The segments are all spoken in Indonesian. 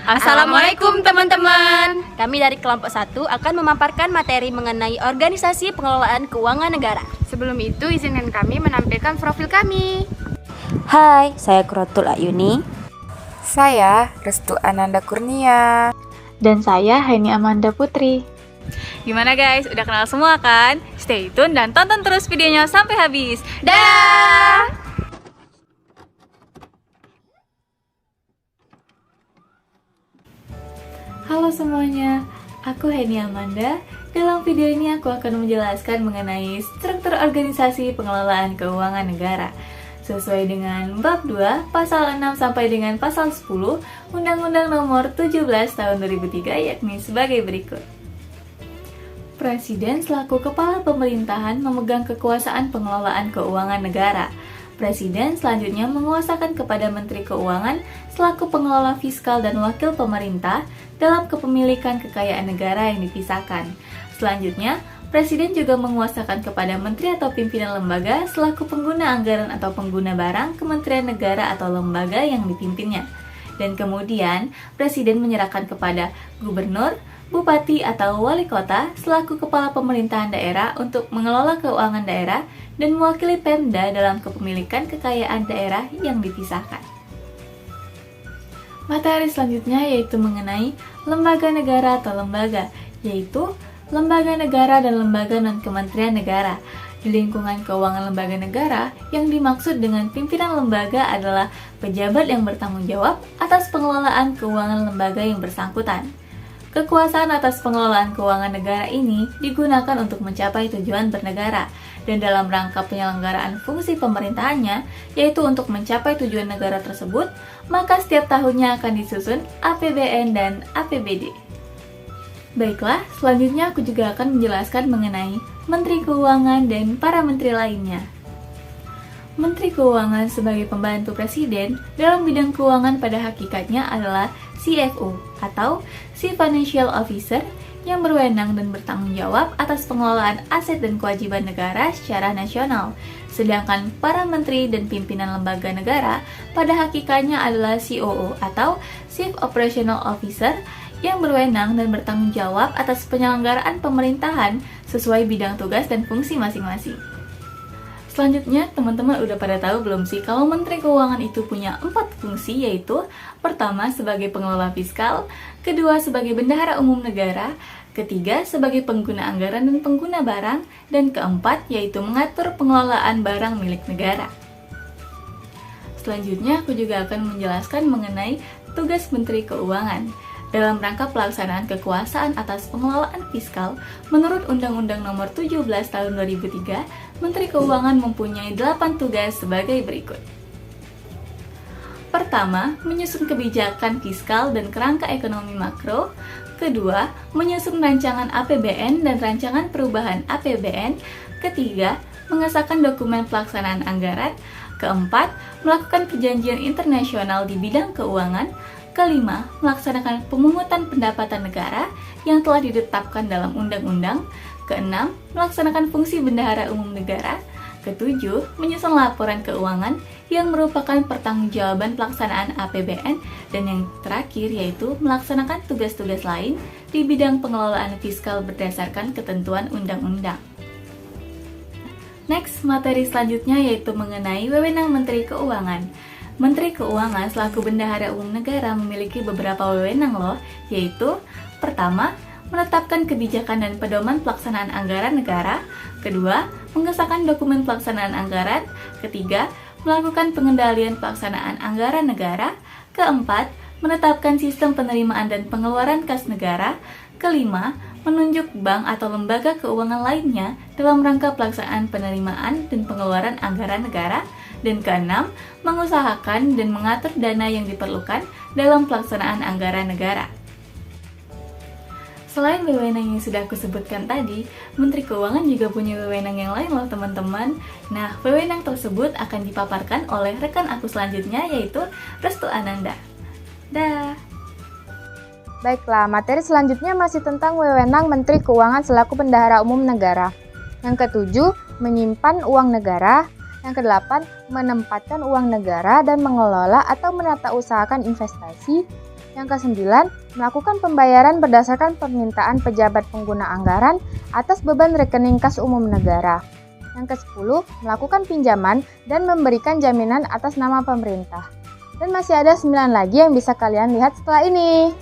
Assalamualaikum teman-teman. Kami dari kelompok 1 akan memaparkan materi mengenai organisasi pengelolaan keuangan negara. Sebelum itu, izinkan kami menampilkan profil kami. Hai, saya Krotul Ayuni. Saya Restu Ananda Kurnia. Dan saya Haini Amanda Putri. Gimana guys, udah kenal semua kan? Stay tune dan tonton terus videonya sampai habis. Dah! Halo semuanya, aku Haini Amanda. Dalam video ini aku akan menjelaskan mengenai struktur organisasi pengelolaan keuangan negara sesuai dengan bab 2 pasal 6 sampai dengan pasal 10 Undang-Undang Nomor 17 Tahun 2003 yakni sebagai berikut. Presiden selaku kepala pemerintahan memegang kekuasaan pengelolaan keuangan negara. Presiden selanjutnya menguasakan kepada Menteri Keuangan selaku pengelola fiskal dan wakil pemerintah dalam kepemilikan kekayaan negara yang dipisahkan. Selanjutnya, Presiden juga menguasakan kepada menteri atau pimpinan lembaga selaku pengguna anggaran atau pengguna barang kementerian negara atau lembaga yang dipimpinnya. Dan kemudian, Presiden menyerahkan kepada gubernur, bupati atau wali kota selaku kepala pemerintahan daerah untuk mengelola keuangan daerah dan mewakili Pemda dalam kepemilikan kekayaan daerah yang dipisahkan. Materi selanjutnya yaitu mengenai lembaga negara atau lembaga, yaitu lembaga negara dan lembaga non-kementerian negara. Di lingkungan keuangan lembaga negara, yang dimaksud dengan pimpinan lembaga adalah pejabat yang bertanggung jawab atas pengelolaan keuangan lembaga yang bersangkutan. Kekuasaan atas pengelolaan keuangan negara ini digunakan untuk mencapai tujuan bernegara, dan dalam rangka penyelenggaraan fungsi pemerintahannya, yaitu untuk mencapai tujuan negara tersebut, maka setiap tahunnya akan disusun APBN dan APBD. Baiklah, selanjutnya aku juga akan menjelaskan mengenai Menteri Keuangan dan para menteri lainnya. Menteri Keuangan sebagai pembantu Presiden dalam bidang keuangan pada hakikatnya adalah CFO atau Chief Financial Officer yang berwenang dan bertanggung jawab atas pengelolaan aset dan kewajiban negara secara nasional. Sedangkan para menteri dan pimpinan lembaga negara pada hakikatnya adalah COO atau Chief Operational Officer yang berwenang dan bertanggung jawab atas penyelenggaraan pemerintahan sesuai bidang tugas dan fungsi masing-masing. Selanjutnya, teman-teman udah pada tahu belum sih kalau Menteri Keuangan itu punya 4 fungsi, yaitu pertama sebagai pengelola fiskal, kedua sebagai bendahara umum negara, ketiga sebagai pengguna anggaran dan pengguna barang, dan keempat yaitu mengatur pengelolaan barang milik negara. Selanjutnya, aku juga akan menjelaskan mengenai tugas Menteri Keuangan. Dalam rangka pelaksanaan kekuasaan atas pengelolaan fiskal, menurut Undang-Undang Nomor 17 Tahun 2003, Menteri Keuangan mempunyai 8 tugas sebagai berikut. Pertama, menyusun kebijakan fiskal dan kerangka ekonomi makro. Kedua, menyusun rancangan APBN dan rancangan perubahan APBN. Ketiga, mengesahkan dokumen pelaksanaan anggaran. Keempat, melakukan perjanjian internasional di bidang keuangan. Kelima, melaksanakan pemungutan pendapatan negara yang telah ditetapkan dalam undang-undang. Keenam, melaksanakan fungsi bendahara umum negara. Ketujuh, menyusun laporan keuangan yang merupakan pertanggungjawaban pelaksanaan APBN. Dan yang terakhir yaitu melaksanakan tugas-tugas lain di bidang pengelolaan fiskal berdasarkan ketentuan undang-undang. Next, materi selanjutnya yaitu mengenai wewenang Menteri Keuangan. Menteri Keuangan selaku bendahara umum negara memiliki beberapa wewenang loh, yaitu pertama, menetapkan kebijakan dan pedoman pelaksanaan anggaran negara. Kedua, mengesahkan dokumen pelaksanaan anggaran. Ketiga, melakukan pengendalian pelaksanaan anggaran negara. Keempat, menetapkan sistem penerimaan dan pengeluaran kas negara. Kelima, menunjuk bank atau lembaga keuangan lainnya dalam rangka pelaksanaan penerimaan dan pengeluaran anggaran negara. Dan keenam, mengusahakan dan mengatur dana yang diperlukan dalam pelaksanaan anggaran negara. Selain wewenang yang sudah aku sebutkan tadi, Menteri Keuangan juga punya wewenang yang lain loh teman-teman. Nah, wewenang tersebut akan dipaparkan oleh rekan aku selanjutnya yaitu Restu Ananda. Dah. Baiklah, materi selanjutnya masih tentang wewenang Menteri Keuangan selaku Bendahara Umum Negara. Yang ketujuh, menyimpan uang negara. Yang kedelapan, menempatkan uang negara dan mengelola atau menata usahakan investasi. Yang kesembilan, melakukan pembayaran berdasarkan permintaan pejabat pengguna anggaran atas beban rekening kas umum negara. Yang kesepuluh, melakukan pinjaman dan memberikan jaminan atas nama pemerintah. Dan masih ada 9 lagi yang bisa kalian lihat setelah ini.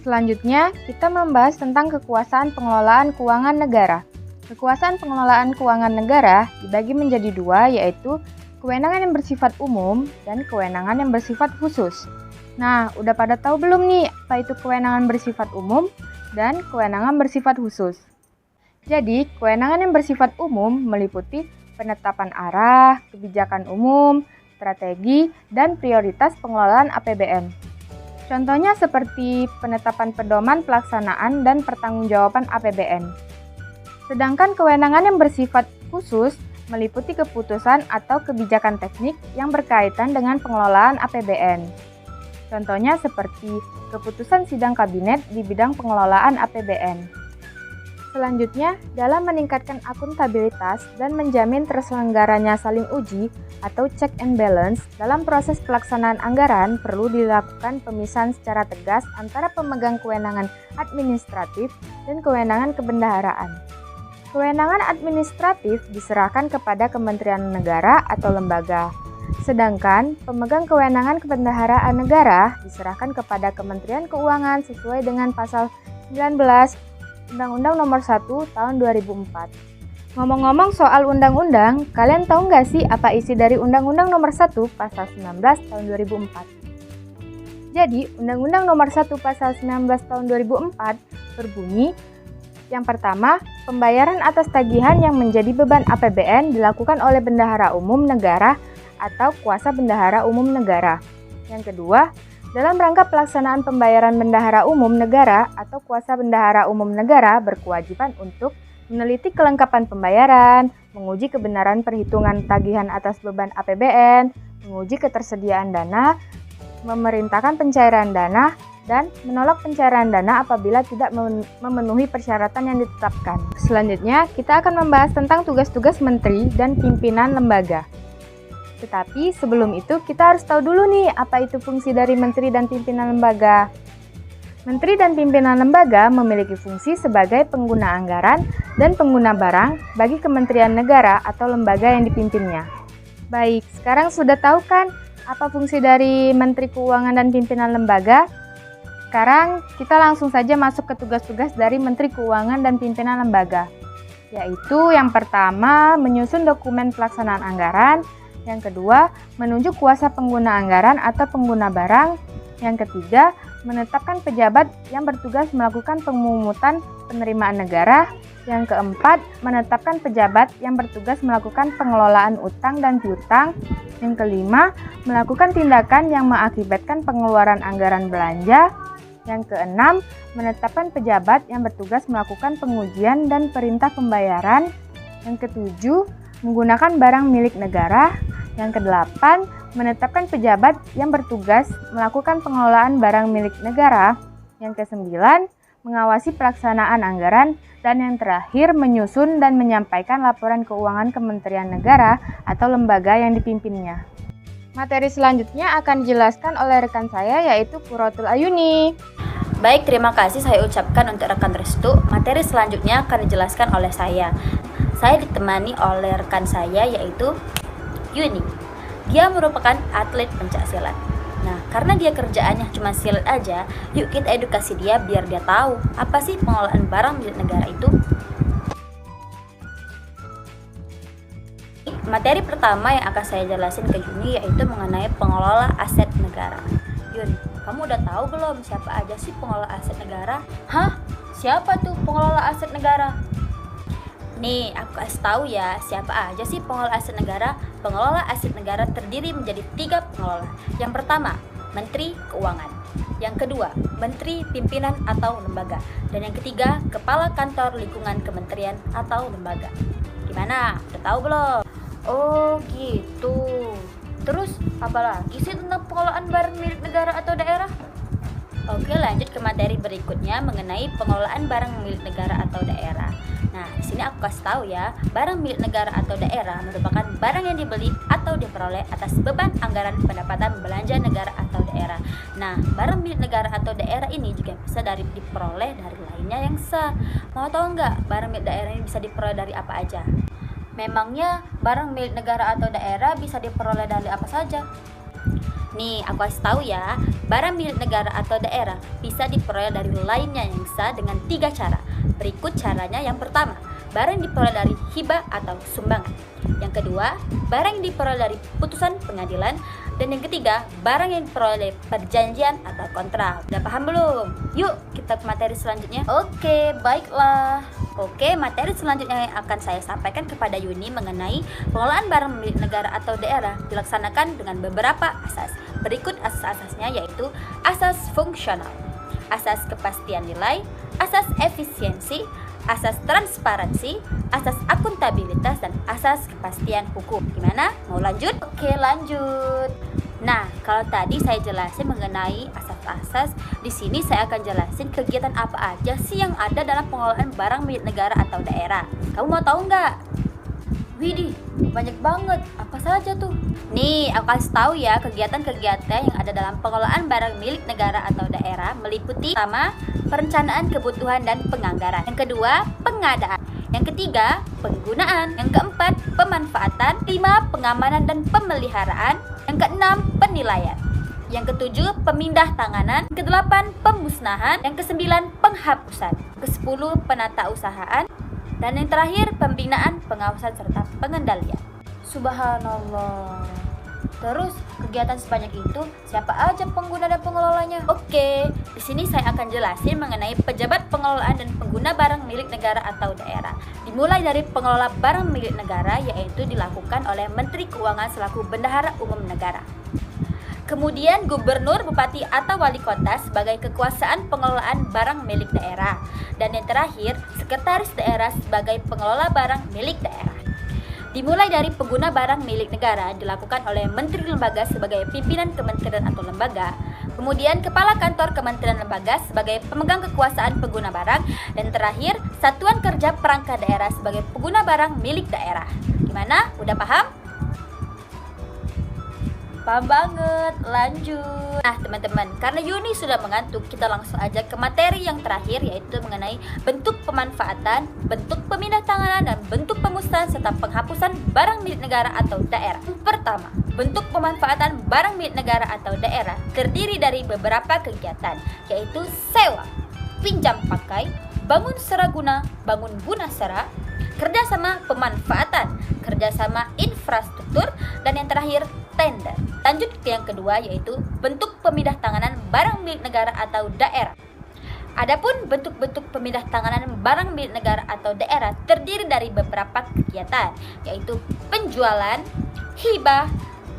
Selanjutnya, kita membahas tentang kekuasaan pengelolaan keuangan negara. Kekuasaan pengelolaan keuangan negara dibagi menjadi dua, yaitu kewenangan yang bersifat umum dan kewenangan yang bersifat khusus. Nah, udah pada tahu belum nih apa itu kewenangan bersifat umum dan kewenangan bersifat khusus? Jadi, kewenangan yang bersifat umum meliputi penetapan arah, kebijakan umum, strategi, dan prioritas pengelolaan APBN. Contohnya seperti penetapan pedoman pelaksanaan dan pertanggungjawaban APBN. Sedangkan kewenangan yang bersifat khusus meliputi keputusan atau kebijakan teknik yang berkaitan dengan pengelolaan APBN. Contohnya seperti keputusan sidang kabinet di bidang pengelolaan APBN. Selanjutnya, dalam meningkatkan akuntabilitas dan menjamin terselenggaranya saling uji atau check and balance, dalam proses pelaksanaan anggaran perlu dilakukan pemisahan secara tegas antara pemegang kewenangan administratif dan kewenangan kebendaharaan. Kewenangan administratif diserahkan kepada Kementerian Negara atau lembaga, sedangkan pemegang kewenangan kebendaharaan negara diserahkan kepada Kementerian Keuangan sesuai dengan pasal 19 Undang-Undang Nomor 1 Tahun 2004. Ngomong-ngomong soal undang-undang, kalian tahu nggak sih apa isi dari Undang-Undang Nomor 1 Pasal 19 Tahun 2004? Jadi, Undang-Undang Nomor 1 Pasal 19 Tahun 2004 berbunyi, yang pertama, pembayaran atas tagihan yang menjadi beban APBN dilakukan oleh bendahara umum negara atau kuasa bendahara umum negara. Yang kedua, dalam rangka pelaksanaan pembayaran bendahara umum negara atau kuasa bendahara umum negara berkewajiban untuk meneliti kelengkapan pembayaran, menguji kebenaran perhitungan tagihan atas beban APBN, menguji ketersediaan dana, memerintahkan pencairan dana, dan menolak pencairan dana apabila tidak memenuhi persyaratan yang ditetapkan. Selanjutnya, kita akan membahas tentang tugas-tugas menteri dan pimpinan lembaga. Tetapi sebelum itu kita harus tahu dulu nih apa itu fungsi dari menteri dan pimpinan lembaga. Menteri dan pimpinan lembaga memiliki fungsi sebagai pengguna anggaran dan pengguna barang bagi kementerian negara atau lembaga yang dipimpinnya. Baik, sekarang sudah tahu kan apa fungsi dari Menteri Keuangan dan pimpinan lembaga? Sekarang kita langsung saja masuk ke tugas-tugas dari Menteri Keuangan dan pimpinan lembaga, yaitu yang pertama menyusun dokumen pelaksanaan anggaran, yang kedua menunjuk kuasa pengguna anggaran atau pengguna barang, yang ketiga menetapkan pejabat yang bertugas melakukan pemungutan penerimaan negara, yang keempat menetapkan pejabat yang bertugas melakukan pengelolaan utang dan piutang, yang kelima melakukan tindakan yang mengakibatkan pengeluaran anggaran belanja, yang keenam menetapkan pejabat yang bertugas melakukan pengujian dan perintah pembayaran, yang ketujuh menggunakan barang milik negara, yang kedelapan menetapkan pejabat yang bertugas melakukan pengelolaan barang milik negara, yang kesembilan mengawasi pelaksanaan anggaran, dan yang terakhir menyusun dan menyampaikan laporan keuangan Kementerian Negara atau lembaga yang dipimpinnya. Materi selanjutnya akan dijelaskan oleh rekan saya yaitu Quratul Ayuni. Baik, terima kasih saya ucapkan untuk rekan Restu. Materi selanjutnya akan dijelaskan oleh saya. Saya ditemani oleh rekan saya yaitu Yuni. Dia merupakan atlet pencaksilat. Nah, karena dia kerjaannya cuma silat aja, yuk kita edukasi dia biar dia tahu apa sih pengelolaan barang milik negara itu. Materi pertama yang akan saya jelasin ke Yuni yaitu mengenai pengelola aset negara. Yun, kamu udah tahu belum siapa aja sih pengelola aset negara? Hah? Siapa tuh pengelola aset negara? Nih, aku kasih tahu ya, siapa aja sih pengelola aset negara? Pengelola aset negara terdiri menjadi 3 pengelola. Yang pertama, Menteri Keuangan. Yang kedua, Menteri Pimpinan atau Lembaga. Dan yang ketiga, Kepala Kantor Lingkungan Kementerian atau Lembaga. Gimana? Udah tahu belum? Oh gitu. Terus, apa lagi sih tentang pengelolaan barang milik negara atau daerah? Oke, lanjut ke materi berikutnya mengenai pengelolaan barang milik negara atau daerah. Nah, di sini aku kasih tahu ya, barang milik negara atau daerah merupakan barang yang dibeli atau diperoleh atas beban anggaran pendapatan belanja negara atau daerah. Nah, barang milik negara atau daerah ini juga bisa diperoleh dari lainnya yang sah. Mau tahu nggak barang milik daerah ini bisa diperoleh dari apa aja? Memangnya barang milik negara atau daerah bisa diperoleh dari apa saja? Nih, aku kasih tahu ya, barang milik negara atau daerah bisa diperoleh dari lainnya yang sah dengan 3 cara. Berikut caranya. Yang pertama, barang diperoleh dari hibah atau sumbangan. Yang kedua, barang yang diperoleh dari putusan pengadilan. Dan yang ketiga, barang yang diperoleh dari perjanjian atau kontrak. Udah paham belum? Yuk, kita ke materi selanjutnya. Oke, baiklah. Oke, materi selanjutnya yang akan saya sampaikan kepada Yuni mengenai pengelolaan barang milik negara atau daerah dilaksanakan dengan beberapa asas. Berikut asas-asasnya, yaitu asas fungsional, asas kepastian nilai, asas efisiensi, asas transparansi, asas akuntabilitas, dan asas kepastian hukum. Gimana? Mau lanjut? Oke, lanjut. Nah, kalau tadi saya jelasin mengenai asas-asas, di sini saya akan jelasin kegiatan apa aja sih yang ada dalam pengelolaan barang milik negara atau daerah. Kamu mau tahu nggak? Widih, banyak banget. Apa saja tuh? Nih, aku kasih tahu ya, kegiatan-kegiatan yang ada dalam pengelolaan barang milik negara atau daerah meliputi: pertama, perencanaan kebutuhan dan penganggaran. Yang kedua, pengadaan. Yang ketiga, penggunaan. Yang keempat, pemanfaatan. 5, pengamanan dan pemeliharaan. Yang keenam, penilaian. Yang ketujuh, pemindah tanganan. Yang kedelapan, pemusnahan. Yang kesembilan, penghapusan. Kesepuluh, penata usahaan. Dan yang terakhir, pembinaan, pengawasan serta pengendalian. Subhanallah. Terus, kegiatan sebanyak itu siapa aja pengguna dan pengelolanya? Oke, di sini saya akan jelasin mengenai pejabat pengelolaan dan pengguna barang milik negara atau daerah. Dimulai dari pengelola barang milik negara, yaitu dilakukan oleh Menteri Keuangan selaku Bendahara Umum Negara. Kemudian gubernur, bupati, atau wali kota sebagai kekuasaan pengelolaan barang milik daerah. Dan yang terakhir, sekretaris daerah sebagai pengelola barang milik daerah. Dimulai dari pengguna barang milik negara dilakukan oleh menteri lembaga sebagai pimpinan kementerian atau lembaga. Kemudian kepala kantor kementerian lembaga sebagai pemegang kekuasaan pengguna barang. Dan terakhir, satuan kerja perangkat daerah sebagai pengguna barang milik daerah. Gimana? Udah paham? Paham banget, lanjut. Nah teman-teman, karena Yuni sudah mengantuk, kita langsung aja ke materi yang terakhir, yaitu mengenai bentuk pemanfaatan, bentuk pemindah tanganan, dan bentuk pemusnahan serta penghapusan barang milik negara atau daerah. Pertama, bentuk pemanfaatan barang milik negara atau daerah terdiri dari beberapa kegiatan, yaitu sewa, pinjam pakai, bangun seraguna, bangun guna sera, kerjasama pemanfaatan, kerjasama infrastruktur, dan yang terakhir tender. Lanjut ke yang kedua, yaitu bentuk pemindah tanganan barang milik negara atau daerah. Adapun bentuk-bentuk pemindah tanganan barang milik negara atau daerah terdiri dari beberapa kegiatan, yaitu penjualan, hibah,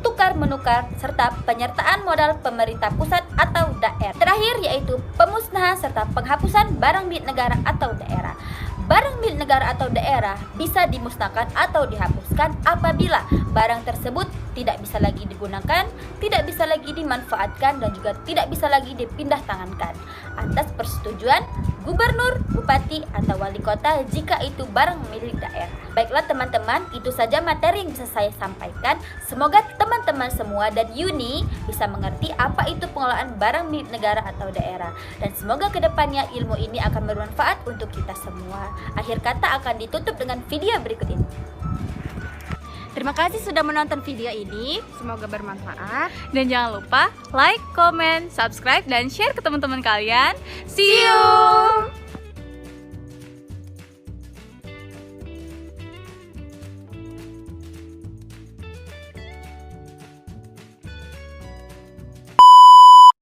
tukar menukar, serta penyertaan modal pemerintah pusat atau daerah. Terakhir yaitu pemusnahan serta penghapusan barang milik negara atau daerah. Barang milik negara atau daerah bisa dimusnahkan atau dihapuskan apabila barang tersebut tidak bisa lagi digunakan, tidak bisa lagi dimanfaatkan, dan juga tidak bisa lagi dipindah tangankan atas persetujuan gubernur, bupati, atau wali kota jika itu barang milik daerah. Baiklah teman-teman, itu saja materi yang bisa saya sampaikan. Semoga teman-teman semua dan Yuni bisa mengerti apa itu pengelolaan barang milik negara atau daerah. Dan semoga kedepannya ilmu ini akan bermanfaat untuk kita semua. Akhir kata akan ditutup dengan video berikut ini. Terima kasih sudah menonton video ini. Semoga bermanfaat. Dan jangan lupa like, comment, subscribe, dan share ke teman-teman kalian. See you!